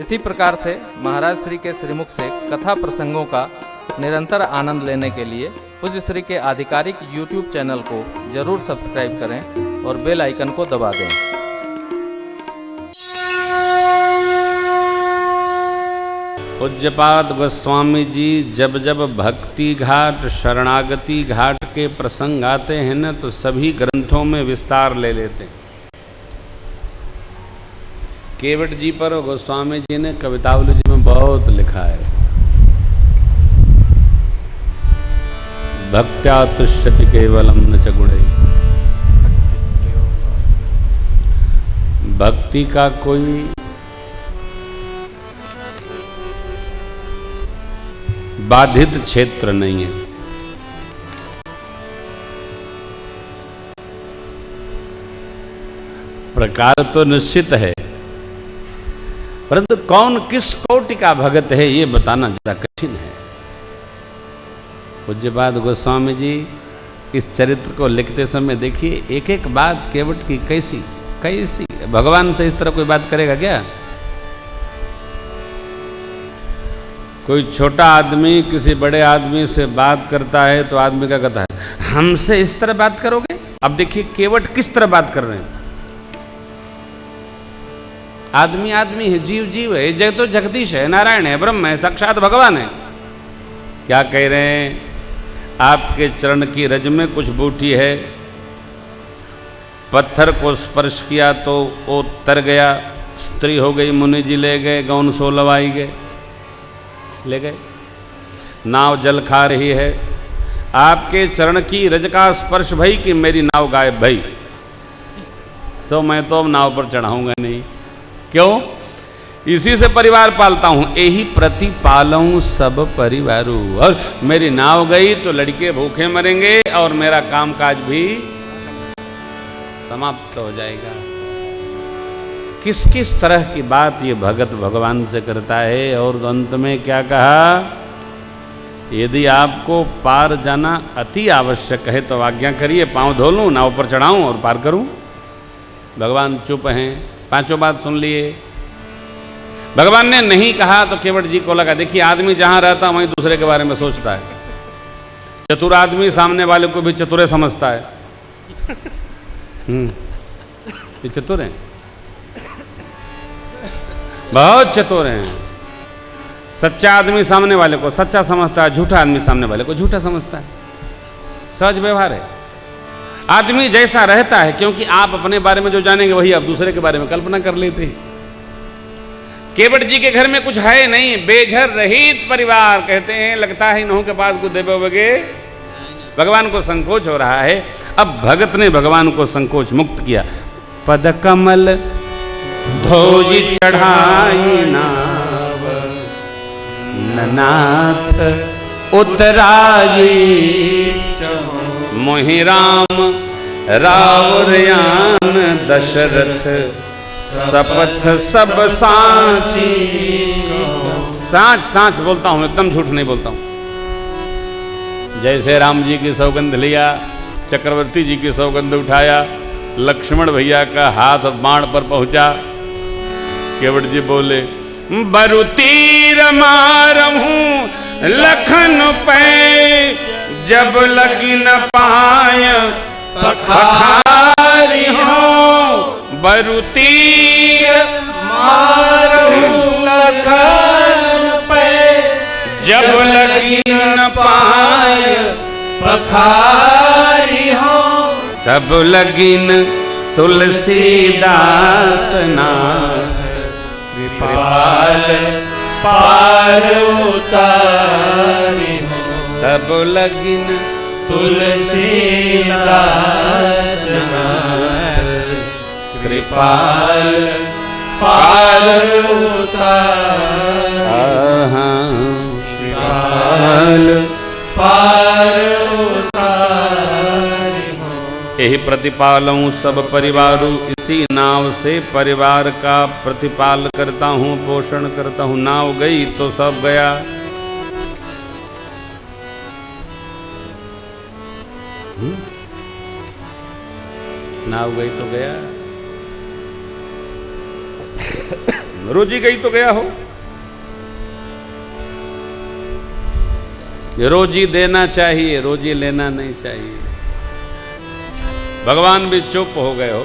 इसी प्रकार से महाराज श्री के श्रीमुख से कथा प्रसंगों का निरंतर आनंद लेने के लिए पूज्य श्री के आधिकारिक YouTube चैनल को जरूर सब्सक्राइब करें और बेल आइकन को दबा दें। पूज्यपाद गोस्वामी जी जब जब भक्ति घाट शरणागति घाट के प्रसंग आते हैं न, तो सभी ग्रंथों में विस्तार ले लेते हैं। केवट जी पर गोस्वामी जी ने कवितावली जी में बहुत लिखा है। भक्त्या तुष्यति केवलम न च गुणैः, भक्ति का कोई बाधित क्षेत्र नहीं है। प्रकार तो निश्चित है, परंतु कौन किस कोटि का भगत है ये बताना जरा कठिन है। पूज्यपाद गोस्वामी जी इस चरित्र को लिखते समय देखिए, एक एक बात केवट की कैसी कैसी। भगवान से इस तरह कोई बात करेगा क्या? कोई छोटा आदमी किसी बड़े आदमी से बात करता है तो आदमी क्या कहता है, हमसे इस तरह बात करोगे? अब देखिए केवट किस तरह बात कर रहे हैं। आदमी आदमी है, जीव जीव है, जय तो जगदीश है, नारायण है, ब्रह्म है, साक्षात भगवान है। क्या कह रहे हैं? आपके चरण की रज में कुछ बूटी है, पत्थर को स्पर्श किया तो वो तर गया, स्त्री हो गई, मुनि जी ले गए, गौन सो लवाई गए, ले गए। नाव जल खा रही है, आपके चरण की रज का स्पर्श भई कि मेरी नाव गायब भई, तो मैं तो अब नाव पर चढ़ाऊंगा नहीं। क्यों? इसी से परिवार पालता हूं, यही प्रतिपालूं सब परिवारू, और मेरी नाव गई तो लड़के भूखे मरेंगे और मेरा कामकाज भी समाप्त हो जाएगा। किस किस तरह की बात ये भगत भगवान से करता है। और अंत में क्या कहा? यदि आपको पार जाना अति आवश्यक है तो आज्ञा करिए, पांव धो लूं, नाव पर चढ़ाऊं और पार करूं। भगवान चुप हैं, पांचों बात सुन लिए। भगवान ने नहीं कहा तो केवट जी को लगा, देखिए आदमी जहां रहता वहीं दूसरे के बारे में सोचता है। चतुर आदमी सामने वाले को भी चतुरे समझता है। ये चतुर हैं, बहुत चतुर हैं। सच्चा आदमी सामने वाले को सच्चा समझता है, झूठा आदमी सामने वाले को झूठा समझता है। सहज व्यवहार है। आदमी जैसा रहता है, क्योंकि आप अपने बारे में जो जानेंगे वही आप दूसरे के बारे में कल्पना कर लेते हैं। केवट जी के घर में कुछ है नहीं, बेघर रहित परिवार। कहते हैं लगता है इन्हों के पास कुछ देवोगे। भगवान को संकोच हो रहा है। अब भगत ने भगवान को संकोच मुक्त किया। पद कमल धोई चढ़ाई नाव, नाथ उतराई मोहि राम रावरयान दशरथ, सपथ सब सांची। सांच सांच बोलता हूं, एकदम झूठ नहीं बोलता हूं। जैसे राम जी की सौगंध लिया, चक्रवर्ती जी की सौगंध उठाया, लक्ष्मण भैया का हाथ बाण पर पहुंचा। केवट जी बोले, बरु तीर मारहूं लखन पे, जब लगी न पाय पखारी हो। बरु तीर मारहूं लखन पे, जब लगी न पाय पखारी हो। तब लगिन तुलसीदास नाथ, कृपाल पार उतारी हो। तब लगिन तुलसीदास नाथ, कृपाल पार उतारी। कृपाल पार उतारी हो। यही प्रतिपालूं सब परिवारू, इसी नाव से परिवार का प्रतिपाल करता हूँ, पोषण करता हूँ। नाव गई तो सब गया। नाव गई तो गया। रोजी गई तो गया हो। रोजी देना चाहिए, रोजी लेना नहीं चाहिए। भगवान भी चुप हो गए हो।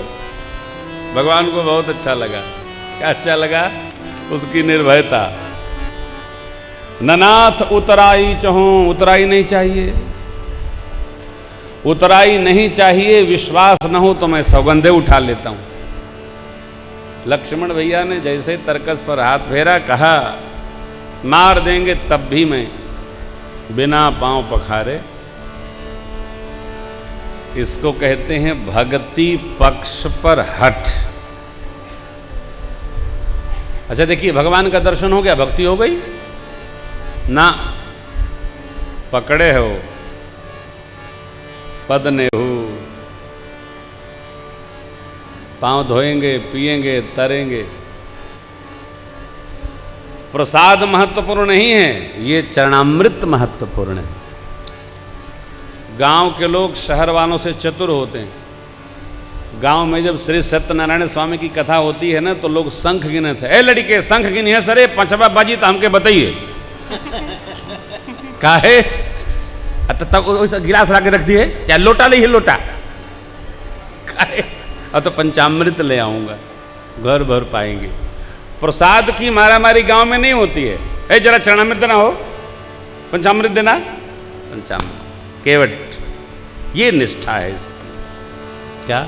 भगवान को बहुत अच्छा लगा। क्या अच्छा लगा? उसकी निर्भयता। ननाथ उतराई चहूं, उतराई नहीं चाहिए, उतराई नहीं चाहिए। विश्वास न हो तो मैं सौगंधे उठा लेता हूं। लक्ष्मण भैया ने जैसे तरकस पर हाथ फेरा, कहा मार देंगे तब भी मैं बिना पांव पखारे। इसको कहते हैं भक्ति पक्ष पर हठ। अच्छा देखिए, भगवान का दर्शन हो गया, भक्ति हो गई ना, पकड़े हो पद ने हो, पांव धोएंगे, पिएंगे, तरेंगे। प्रसाद महत्वपूर्ण नहीं है, ये चरणामृत महत्वपूर्ण है। गांव के लोग शहर वालों से चतुर होते हैं। गांव में जब श्री सत्यनारायण स्वामी की कथा होती है ना, तो लोग शंख गिने थे। ए लड़के शंख गिनी है सरे, पंचवा बाजी तो हमके बताइए काहे? तब गिलास ला के रख दिए, चाहे लोटा ले ही लोटा काहे? अब तो पंचामृत ले आऊंगा, घर भर पाएंगे। प्रसाद की मारामारी गांव में नहीं होती है। ए जरा चरणामृत देना हो, पंचामृत देना, पंचामृत केवट। ये निष्ठा है इसकी। क्या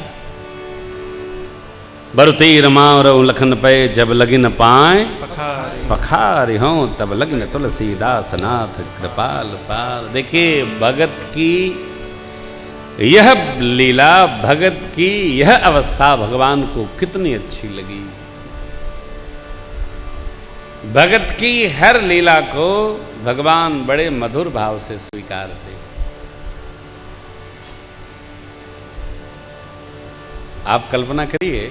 बरुती रमाओ रऊ लखन पे, जब लगिन पाए पखारी हो, तब लगिन तुलसीदास नाथ कृपाल पाल। देखिए भगत की यह लीला, भगत की यह अवस्था भगवान को कितनी अच्छी लगी। भगत की हर लीला को भगवान बड़े मधुर भाव से स्वीकारते। आप कल्पना करिए,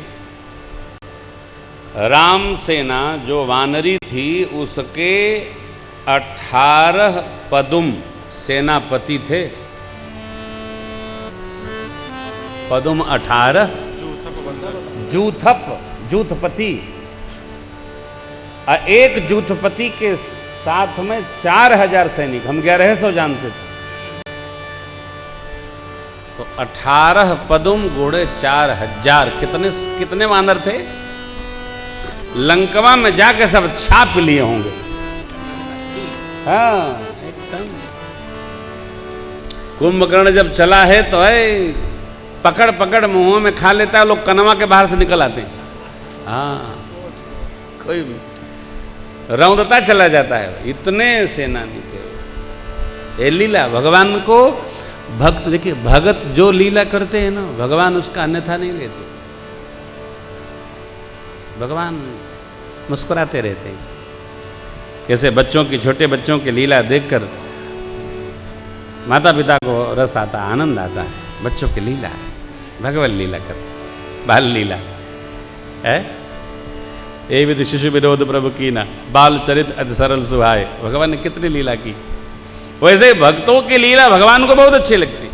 राम सेना जो वानरी थी, उसके 18 पदुम सेनापति थे। पदुम 18, जूथपति। एक जूथपति के साथ में 4000 सैनिक, हम 1100 जानते थे। तो 18 पदुम घोड़े 4000, कितने वानर थे? लंकवा में जाके सब छाप लिए होंगे। हाँ एकदम। कुंभकर्ण जब चला है तो है पकड़ पकड़ मुंहों में खा लेता है, लोग कनवा के बाहर से निकल आते हैं। हाँ कोई रौंदता चला जाता है, इतने सेनानी थे। ये लीला भगवान को भक्त, देखिए भगत जो लीला करते हैं ना, भगवान उसका अन्यथा नहीं लेते। भगवान मुस्कुराते रहते हैं। कैसे बच्चों की, छोटे बच्चों की लीला देखकर माता पिता को रस आता, आनंद आता है। बच्चों की लीला है, भगवत लीला कर, बाल लीला है। ये विधि शिशु विरोध प्रभु की ना, बाल चरित अति सरल सुहाए। भगवान ने कितनी लीला की। वैसे भक्तों की लीला भगवान को बहुत अच्छी लगती।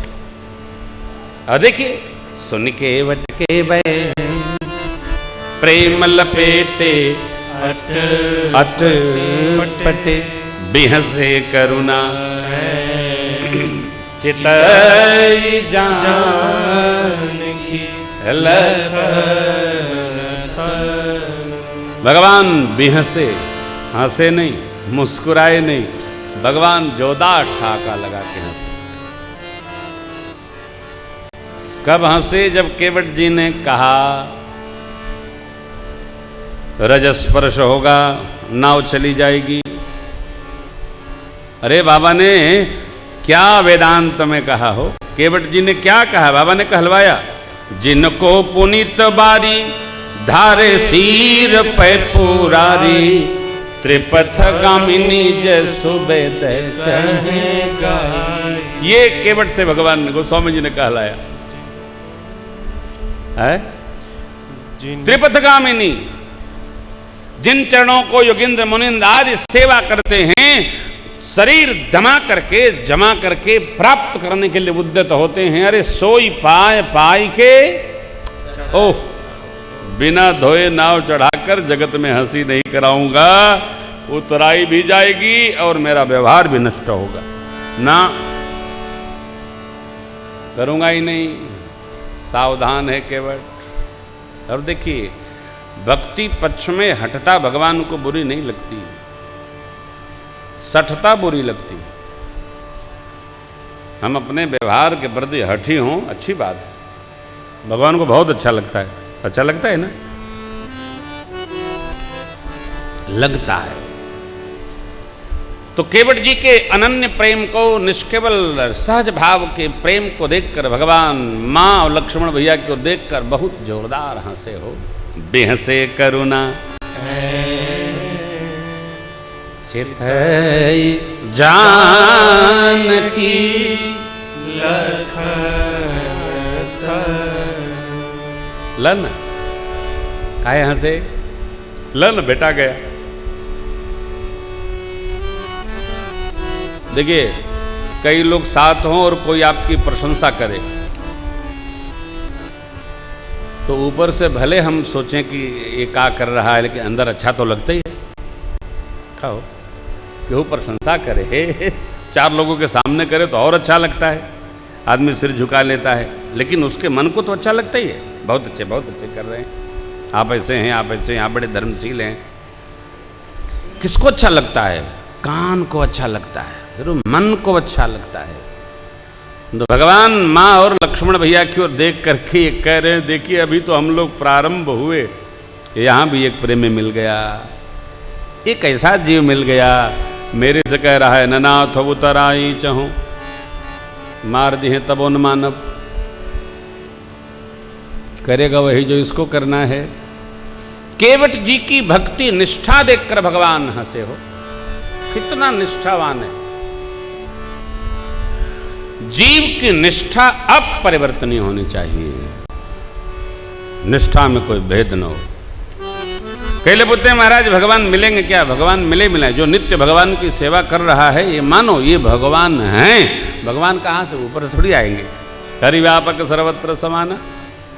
और देखिए, सुन के वटके बे प्रेम लपेटे, अट पटे बिहसे करुणा, चितई जान की भगवान बिहसे, हंसे नहीं, मुस्कुराए नहीं। भगवान जोरदार ठाका लगा के हंसे। कब हंसे? जब केवट जी ने कहा रजस्पर्श होगा, नाव चली जाएगी। अरे बाबा ने क्या वेदांत में कहा हो? केवट जी ने क्या कहा? बाबा ने कहलवाया, जिनको पुनीत बारी धारे सिर पे पुरारी, त्रिपथ गामिनी जय सुबेद कहेगा। ये केवट से भगवान ने, गोस्वामी जी ने कहलाया है। त्रिपथ गामिनी, जिन चरणों को योगिंद्र मुनिंद्र आदि सेवा करते हैं, शरीर जमा करके प्राप्त करने के लिए उद्यत होते हैं। अरे सोई पाए पाई के, ओह बिना धोए नाव चढ़ाकर जगत में हंसी नहीं कराऊंगा, उतराई भी जाएगी और मेरा व्यवहार भी नष्ट होगा ना, करूंगा ही नहीं। सावधान है केवल। और देखिए, भक्ति पक्ष में हठता भगवान को बुरी नहीं लगती, सठता बुरी लगती। हम अपने व्यवहार के प्रति हठी हों, अच्छी बात है, भगवान को बहुत अच्छा लगता है। अच्छा लगता है ना, लगता है। तो केवट जी के अनन्य प्रेम को, निष्केवल सहज भाव के प्रेम को देखकर भगवान माँ और लक्ष्मण भैया को देखकर बहुत जोरदार हंसे हो। बेहसे करुणा चित जानकी लन काहे हंसे, लन बेटा गया। देखिए, कई लोग साथ हों और कोई आपकी प्रशंसा करे तो ऊपर से भले हम सोचें कि ये क्या कर रहा है, लेकिन अंदर अच्छा तो लगता ही है। खाओ, केहू प्रशंसा करे, चार लोगों के सामने करे तो और अच्छा लगता है, आदमी सिर झुका लेता है, लेकिन उसके मन को तो अच्छा लगता ही है। बहुत अच्छे कर रहे हैं, आप ऐसे हैं, आप ऐसे हैं, आप बड़े धर्मशील हैं। किसको अच्छा लगता है? कान को अच्छा लगता है, फिर मन को अच्छा लगता है। तो भगवान माँ और लक्ष्मण भैया की ओर देख करके ये कह रहे हैं, देखिए अभी तो हम लोग प्रारंभ हुए, यहाँ भी एक प्रेमी मिल गया, एक ऐसा जीव मिल गया, मेरे से कह रहा है ननाथ उतराई चहूँ, मार दिए तब उन मानव, करेगा वही जो इसको करना है। केवट जी की भक्ति निष्ठा देखकर भगवान हंसे हो। कितना निष्ठावान है। जीव की निष्ठा अपरिवर्तनीय होनी चाहिए, निष्ठा में कोई भेद न हो। कहले पूछते हैं महाराज भगवान मिलेंगे क्या? भगवान मिले जो नित्य भगवान की सेवा कर रहा है, ये मानो ये भगवान हैं। भगवान कहाँ से? ऊपर थोड़ी आएंगे। हरि व्यापक सर्वत्र समान,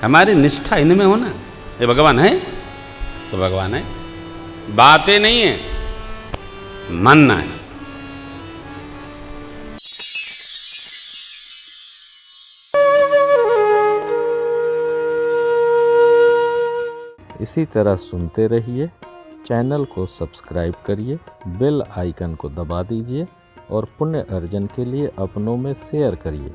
हमारी निष्ठा इनमें होना। ये भगवान है तो भगवान है, बातें नहीं है, मानना है। इसी तरह सुनते रहिए, चैनल को सब्सक्राइब करिए, बेल आइकन को दबा दीजिए और पुण्य अर्जन के लिए अपनों में शेयर करिए।